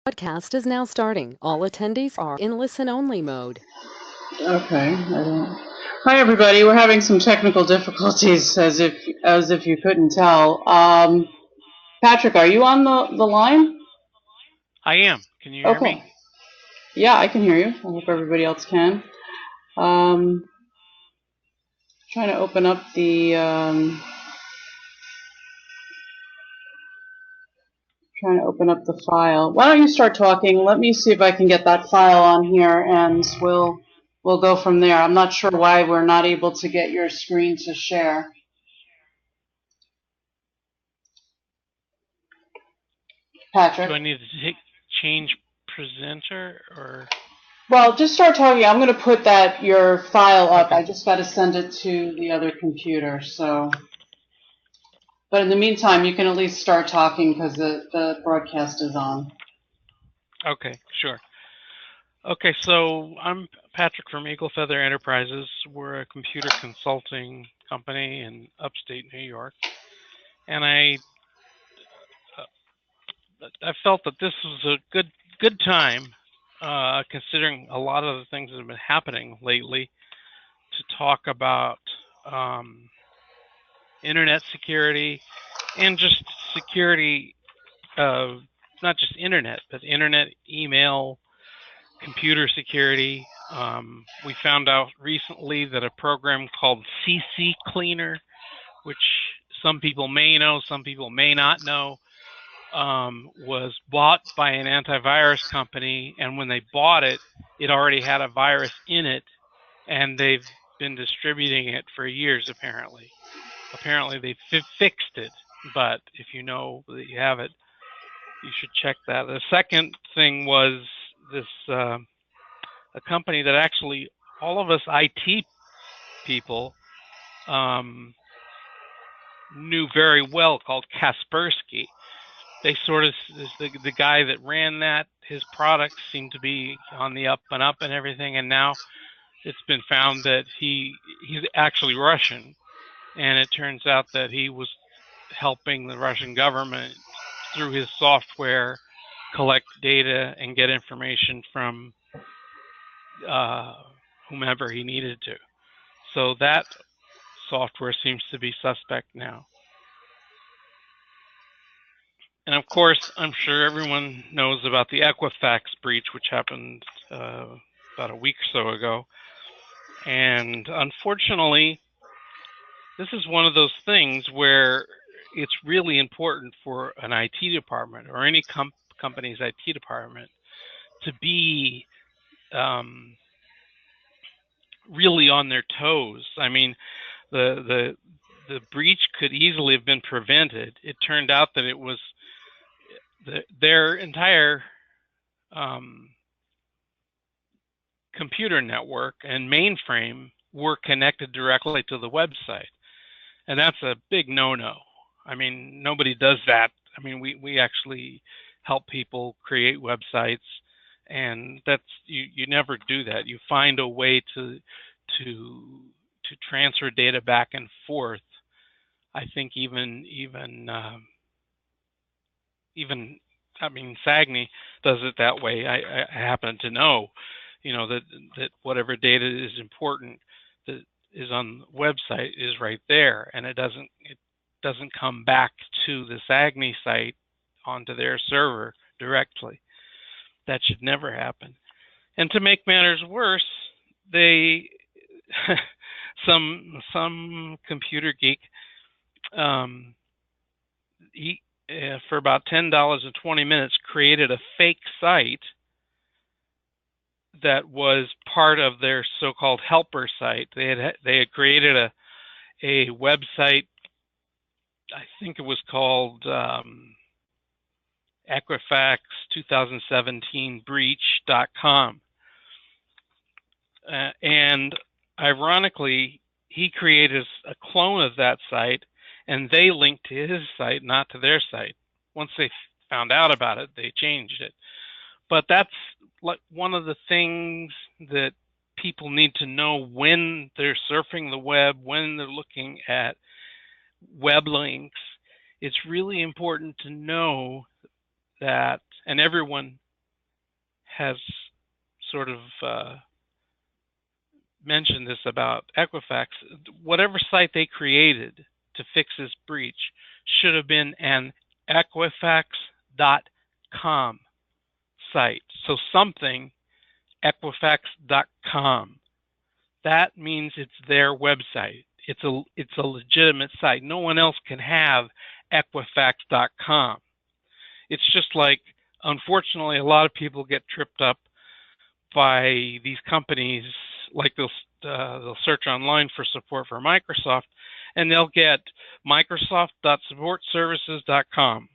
Podcast is now starting. All attendees are in listen-only mode. Okay. Hi, everybody. We're having some technical difficulties, as if you couldn't tell. Patrick, are you on the line? I am. Can you hear me? Okay. Yeah, I can hear you. I hope everybody else can. Um, trying to open up the file. Why don't you start talking? Let me see if I can get that file on here, and we'll go from there. I'm not sure why we're not able to get your screen to share. Patrick? Do I need to change presenter or? Well, just start talking. I'm going to put your file up. Okay. I just got to send it to the other computer. So, but in the meantime, you can at least start talking because the broadcast is on. Okay, sure. Okay, so I'm Patrick from Eagle Feather Enterprises. We're a computer consulting company in upstate New York, and I felt that this was a good time, considering a lot of the things that have been happening lately, to talk about internet security and just security of not just internet, but internet, email, computer security. We found out recently that a program called CC Cleaner, which some people may know, some people may not know, was bought by an antivirus company. And when they bought it, it already had a virus in it, and they've been distributing it for years, apparently. Apparently, they fixed it, but if you know that you have it, you should check that. The second thing was this a company that actually all of us IT people knew very well, called Kaspersky. They sort of, the guy that ran that, his products seemed to be on the up and up and everything, and now it's been found that he's actually Russian, and it turns out that he was helping the Russian government through his software collect data and get information from whomever he needed to. So that software seems to be suspect now. And of course, I'm sure everyone knows about the Equifax breach, which happened about a week or so ago. And unfortunately, this is one of those things where it's really important for an IT department or any company's IT department to be really on their toes. I mean, the breach could easily have been prevented. It turned out that it was their entire computer network and mainframe were connected directly to the website, and that's a big no-no. I mean, nobody does that. I mean, we actually help people create websites, and that's you never do that. You find a way to transfer data back and forth. I think even I mean, Sagni does it that way. I happen to know, that whatever data is important that is on the website is right there, and it doesn't come back to the Sagni site onto their server directly. That should never happen. And to make matters worse, they some computer geek he for about $10.20 created a fake site that was part of their so-called helper site. They had created a website. I think it was called Equifax 2017 breach.com. And ironically, he created a clone of that site, and they linked to his site, not to their site. Once they found out about it, they changed it. But that's like one of the things that people need to know when they're surfing the web, when they're looking at web links. It's really important to know that, and everyone has sort of mentioned this about Equifax. Whatever site they created to fix this breach should have been an Equifax.com site. So something Equifax.com. That means it's their website. It's a legitimate site. No one else can have Equifax.com. It's just like, unfortunately, a lot of people get tripped up by these companies. Like they'll search online for support for Microsoft, and they'll get Microsoft.supportservices.com,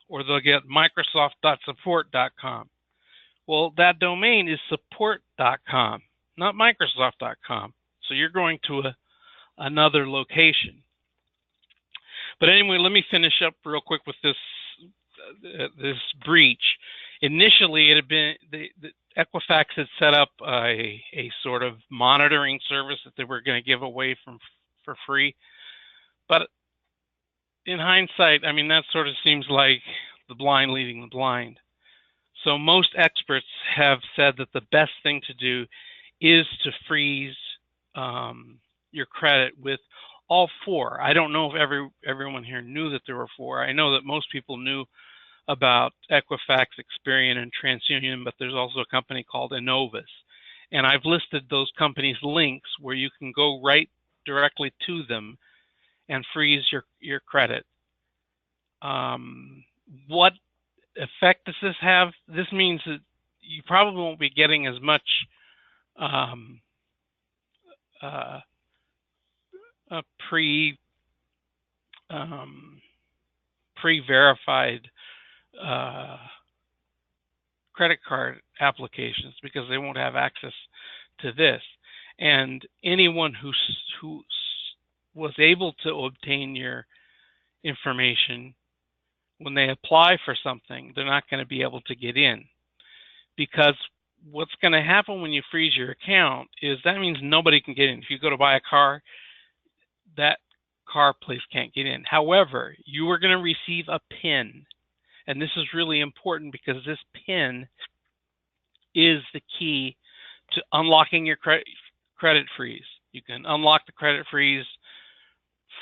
or they'll get Microsoft.support.com. Well, that domain is support.com, not Microsoft.com. So you're going to another location. But anyway, let me finish up real quick with this breach. Initially, it had been the Equifax had set up a sort of monitoring service that they were going to give away for free. But in hindsight, I mean, that sort of seems like the blind leading the blind. So most experts have said that the best thing to do is to freeze your credit with all four. I don't know if everyone here knew that there were four. I know that most people knew about Equifax, Experian, and TransUnion, but there's also a company called Innovis. And I've listed those companies' links where you can go right directly to them and freeze your credit. What effect does this have? This means that you probably won't be getting as much pre-verified credit card applications, because they won't have access to this. And anyone who was able to obtain your information, when they apply for something, they're not going to be able to get in. Because what's going to happen when you freeze your account is that means nobody can get in. If you go to buy a car, that car place can't get in. However, you are going to receive a PIN. And this is really important, because this PIN is the key to unlocking your credit freeze. You can unlock the credit freeze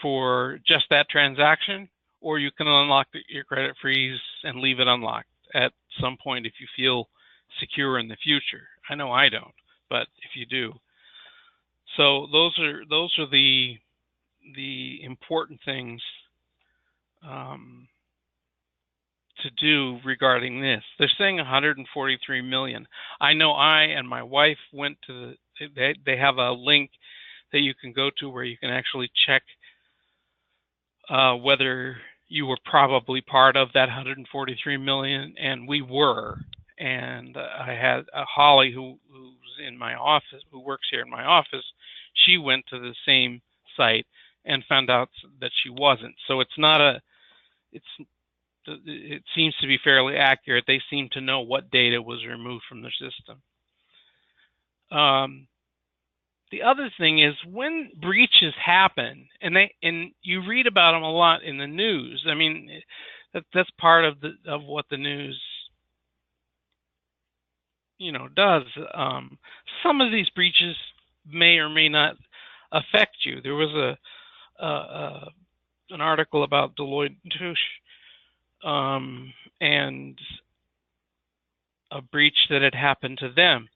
for just that transaction, or you can unlock your credit freeze and leave it unlocked at some point if you feel secure in the future. I know I don't, but if you do. So those are the important things to do regarding this. They're saying 143 million. I know I and my wife went to they have a link that you can go to where you can actually check whether you were probably part of that 143 million, and we were. And I had Holly, who's in my office, who works here in my office. She went to the same site and found out that she wasn't. So it seems to be fairly accurate. They seem to know what data was removed from the system. The other thing is, when breaches happen, and you read about them a lot in the news. I mean, that's part of what the news does. Some of these breaches may or may not affect you. There was an article about Deloitte & Touche and a breach that had happened to them.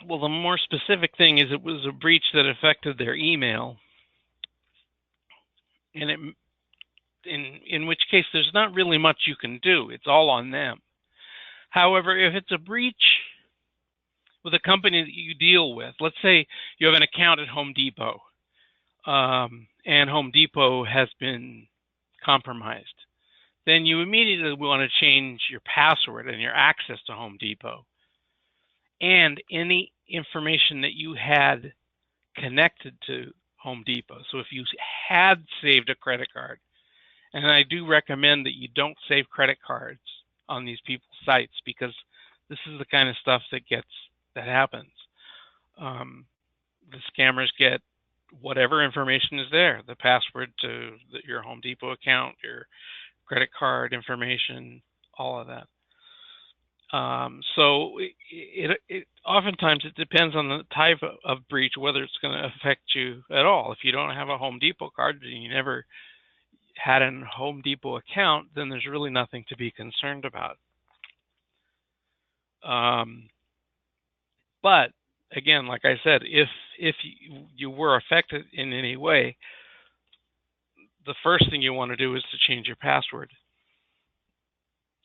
Well, the more specific thing is it was a breach that affected their email, and in which case there's not really much you can do. It's all on them. However, if it's a breach with a company that you deal with, let's say you have an account at Home Depot, and Home Depot has been compromised, then you immediately want to change your password and your access to Home Depot. And any information that you had connected to Home Depot. So if you had saved a credit card, and I do recommend that you don't save credit cards on these people's sites, because this is the kind of stuff that happens. The scammers get whatever information is there, the password to your Home Depot account, your credit card information, all of that. So it oftentimes it depends on the type of breach, whether it's going to affect you at all. If you don't have a Home Depot card and you never had a Home Depot account, then there's really nothing to be concerned about. But again, like I said, if you were affected in any way, the first thing you want to do is to change your password.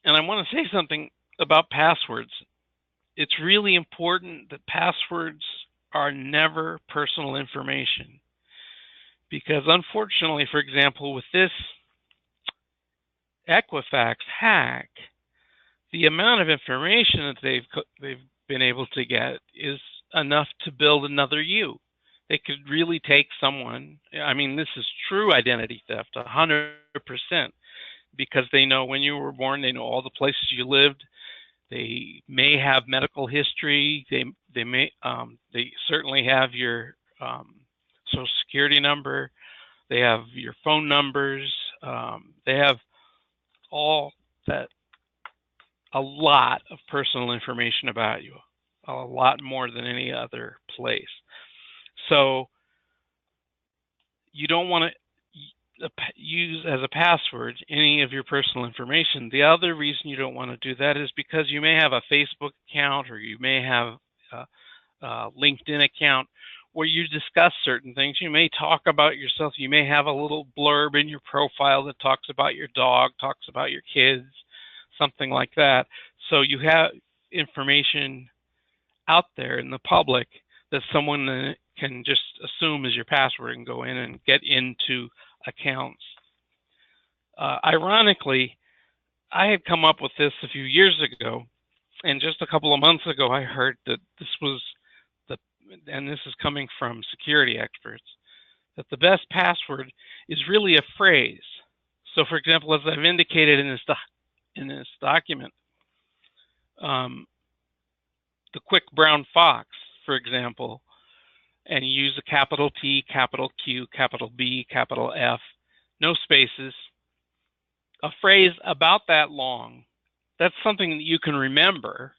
And I want to say something about passwords. It's really important that passwords are never personal information. Because unfortunately, for example, with this Equifax hack, the amount of information that they've been able to get is enough to build another you. They could really take someone. I mean, this is true identity theft, 100%, because they know when you were born, they know all the places you lived. They may have medical history. They certainly have your social security number. They have your phone numbers. They have all that, a lot of personal information about you, a lot more than any other place. So you don't want to use as a password any of your personal information. The other reason you don't want to do that is because you may have a Facebook account, or you may have a LinkedIn account where you discuss certain things. You may talk about yourself. You may have a little blurb in your profile that talks about your dog, talks about your kids, something like that. So you have information out there in the public that someone can just assume is your password and go in and get into accounts. Ironically, I had come up with this a few years ago, and just a couple of months ago I heard that this was and this is coming from security experts, that the best password is really a phrase. So for example, as I've indicated in this document, the quick brown fox, for example, and you use a capital T, capital Q, capital B, capital F, no spaces, a phrase about that long, that's something that you can remember,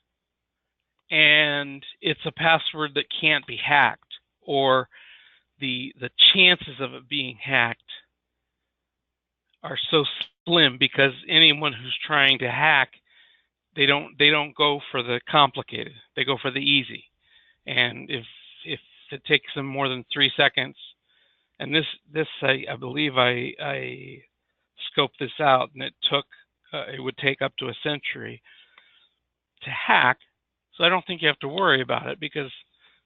and it's a password that can't be hacked, or the chances of it being hacked are so slim, because anyone who's trying to hack, they don't go for the complicated, they go for the easy. And if it takes them more than 3 seconds, and this I believe I scoped this out, and it would take up to a century to hack. So I don't think you have to worry about it, because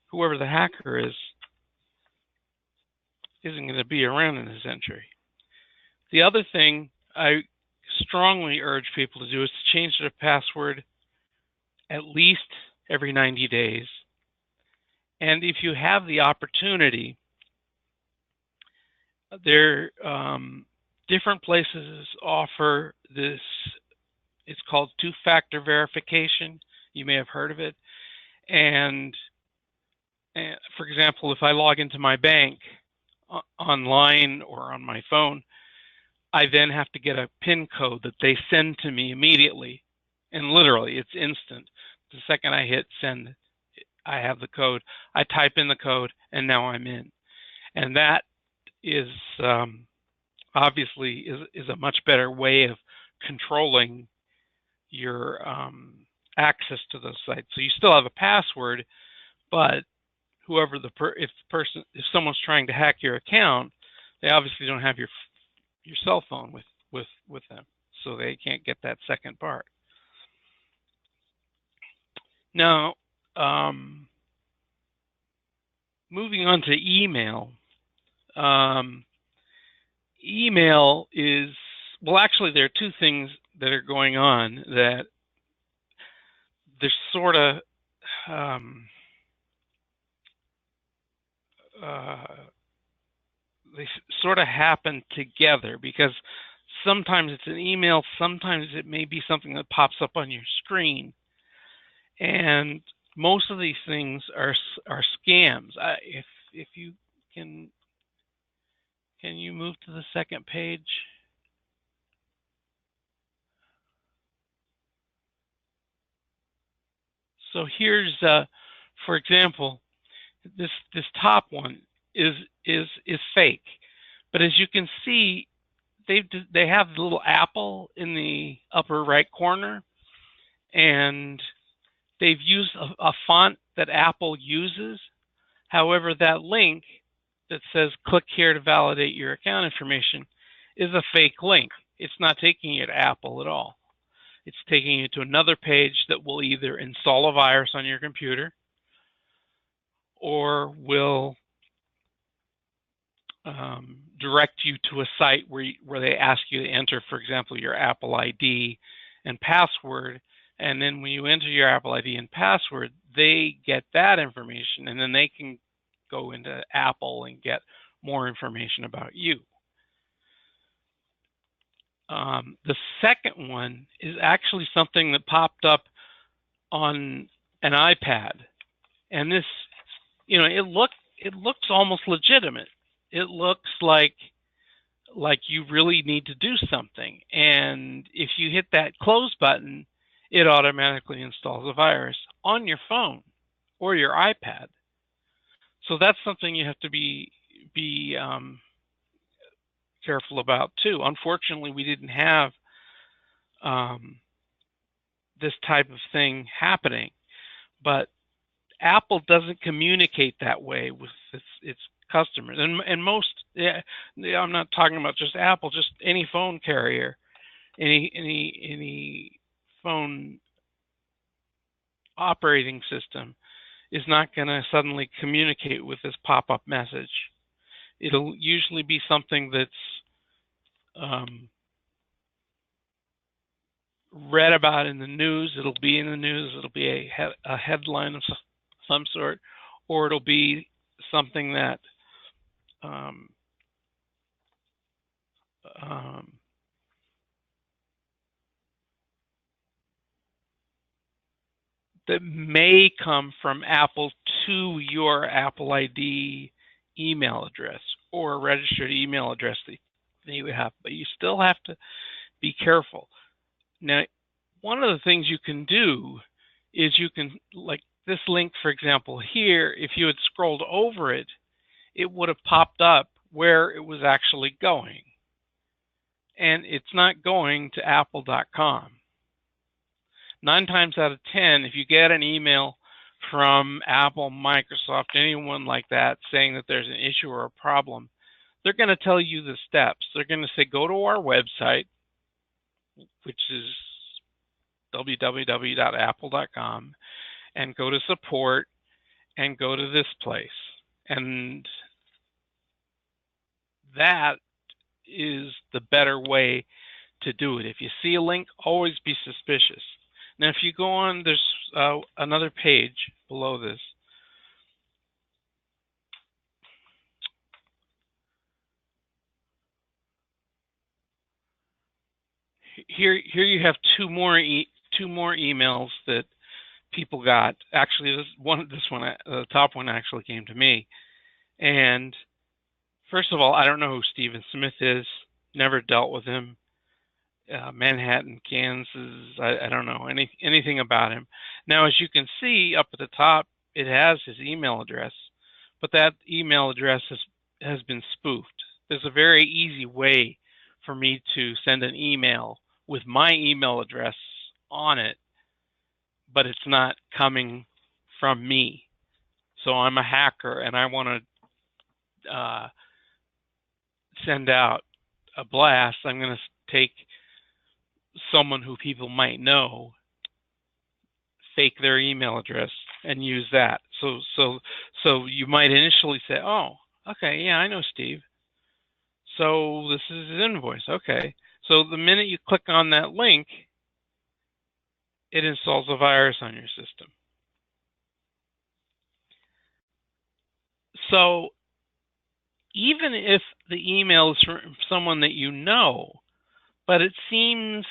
whoever the hacker is isn't going to be around in a century. The other thing I strongly urge people to do is to change their password at least every 90 days. And if you have the opportunity, different places offer this. It's called two-factor verification. You may have heard of it. And for example, if I log into my bank online or on my phone, I then have to get a PIN code that they send to me immediately. And literally, it's instant. The second I hit send, I have the code. I type in the code, and now I'm in. And that is obviously is a much better way of controlling your access to those sites. So you still have a password, but whoever if someone's trying to hack your account, they obviously don't have your cell phone with them, so they can't get that second part. Now, moving on to email. Email is, well, actually, there are two things that are going on that they're sort of they sort of happen together, because sometimes it's an email, sometimes it may be something that pops up on your screen, and most of these things are scams. If you can you move to the second page? So here's, for example, this top one is fake, but as you can see, they have the little apple in the upper right corner, and they've used a font that Apple uses. However, that link that says click here to validate your account information is a fake link. It's not taking you to Apple at all. It's taking you to another page that will either install a virus on your computer or will direct you to a site where they ask you to enter, for example, your Apple ID and password. And then when you enter your Apple ID and password, they get that information, and then they can go into Apple and get more information about you. The second one is actually something that popped up on an iPad, and this, it looks almost legitimate. It looks like you really need to do something, and if you hit that close button, it automatically installs a virus on your phone or your iPad. So that's something you have to be careful about too. Unfortunately, we didn't have this type of thing happening, but Apple doesn't communicate that way with its customers, and most. I'm not talking about just Apple, just any phone carrier, any phone operating system is not going to suddenly communicate with this pop-up message. It'll usually be something that's read about in the news. It'll be in the news. It'll be a headline of some sort, or it'll be something that that may come from Apple to your Apple ID email address or a registered email address that you have, but you still have to be careful. Now, one of the things you can do is you can, like this link, for example, here, if you had scrolled over it, it would have popped up where it was actually going. And it's not going to apple.com. 9 times out of 10, if you get an email from Apple, Microsoft, anyone like that saying that there's an issue or a problem, they're going to tell you the steps. They're going to say, go to our website, which is www.apple.com, and go to support and go to this place. And that is the better way to do it. If you see a link, always be suspicious. Now, if you go on, there's another page below this. Here you have two more emails that people got. Actually, the top one actually came to me. And first of all, I don't know who Stephen Smith is. Never dealt with him. Manhattan, Kansas. I don't know anything about him. Now, as you can see up at the top, it has his email address, but that email address has been spoofed. There's a very easy way for me to send an email with my email address on it, but it's not coming from me. So I'm a hacker, and I want to send out a blast. I'm going to take someone who people might know, fake their email address, and use that. So you might initially say, oh, okay, yeah, I know Steve. So this is his invoice. Okay. So the minute you click on that link, it installs a virus on your system. So even if the email is from someone that you know, but it seems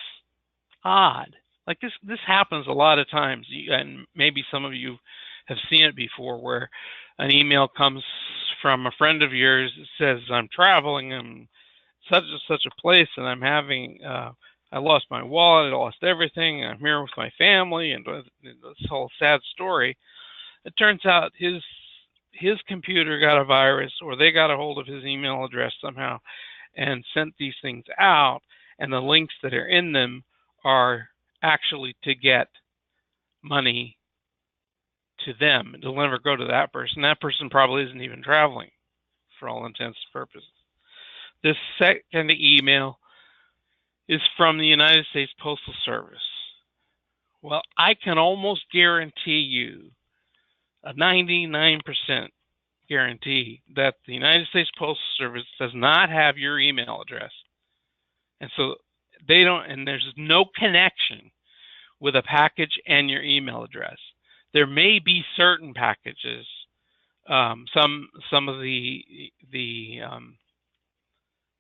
odd. Like this happens a lot of times, and maybe some of you have seen it before, where an email comes from a friend of yours that says, I'm traveling in such and such a place, and I'm having I lost my wallet, I lost everything, I'm here with my family, and this whole sad story. It turns out his computer got a virus, or they got a hold of his email address somehow and sent these things out, and the links that are in them are actually to get money to them. It'll never go to that person. That person probably isn't even traveling for all intents and purposes. This second email is from the United States Postal Service. Well, I can almost guarantee you a 99% guarantee that the United States Postal Service does not have your email address. And so they don't, and there's no connection with a package and your email address. There may be certain packages, some of the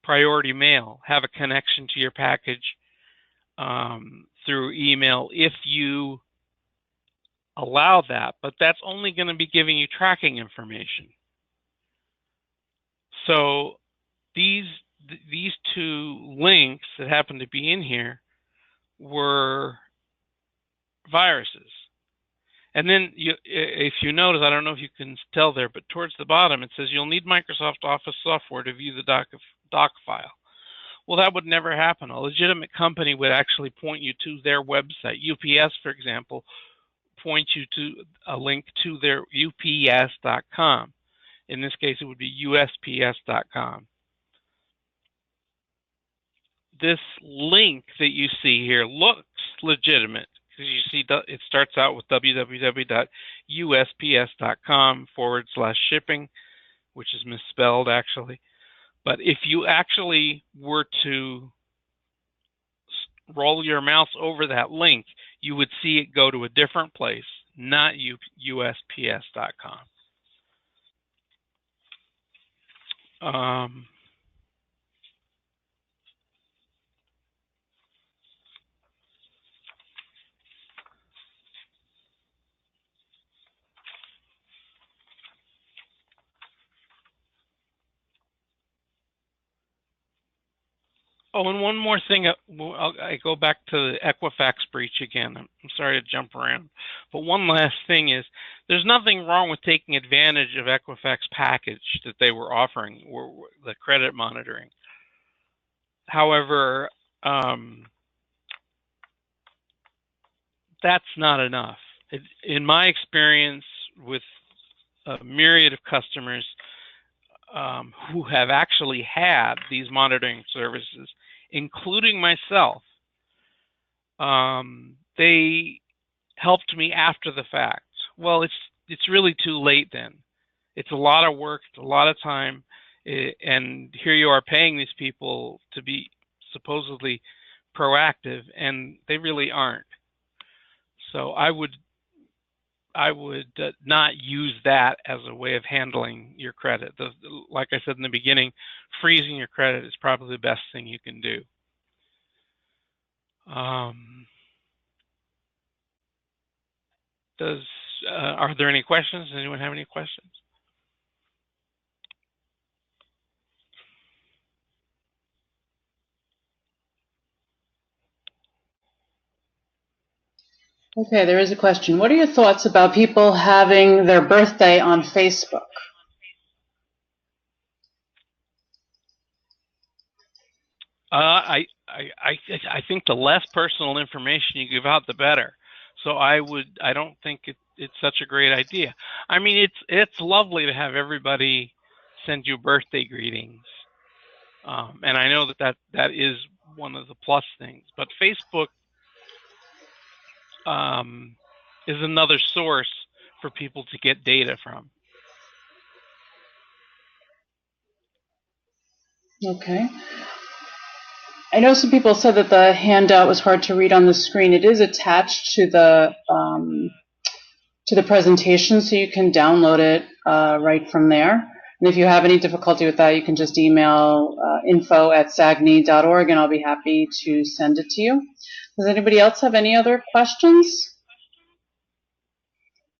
priority mail have a connection to your package through email if you allow that, but that's only going to be giving you tracking information. So these two links that happen to be in here were viruses. And then if you notice, I don't know if you can tell there, but towards the bottom it says you'll need Microsoft Office software to view the doc file. Well, that would never happen. A legitimate company would actually point you to their website. UPS, for example, points you to a link to their UPS.com. In this case, it would be USPS.com. This link that you see here looks legitimate because you see it starts out with www.usps.com/shipping, which is misspelled actually. But if you actually were to roll your mouse over that link, you would see it go to a different place, not USPS.com. Oh, and one more thing. I go back to the Equifax breach again. I'm sorry to jump around. But one last thing is, there's nothing wrong with taking advantage of Equifax package that they were offering, the credit monitoring. However, that's not enough. In my experience with a myriad of customers who have actually had these monitoring services, including myself, they helped me after the fact. Well, it's really too late then. It's a lot of work, it's a lot of time, and here you are paying these people to be supposedly proactive, and they really aren't. So I would not use that as a way of handling your credit. Like I said in the beginning, freezing your credit is probably the best thing you can do. Are there any questions? Does anyone have any questions? Okay, there is a question. What are your thoughts about people having their birthday on Facebook? I think the less personal information you give out, the better. So I don't think it's such a great idea. I mean, it's lovely to have everybody send you birthday greetings, and I know that is one of the plus things. But Facebook is another source for people to get data from. Okay. I know some people said that the handout was hard to read on the screen. It is attached to the presentation, so you can download it right from there. And if you have any difficulty with that, you can just email info@sagni.org, and I'll be happy to send it to you. Does anybody else have any other questions?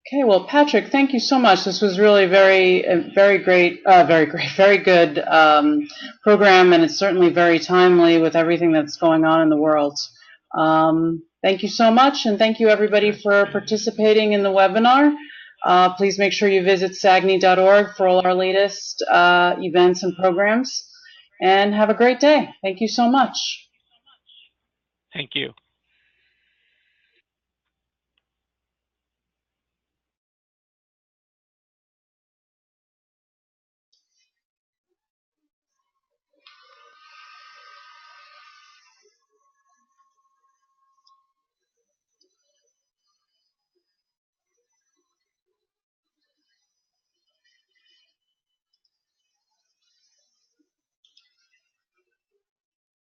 Okay, well, Patrick, thank you so much. This was really very great, very good program, and it's certainly very timely with everything that's going on in the world. Thank you so much, and thank you everybody for participating in the webinar. Please make sure you visit sagni.org for all our latest events and programs, and have a great day. Thank you so much. Thank you.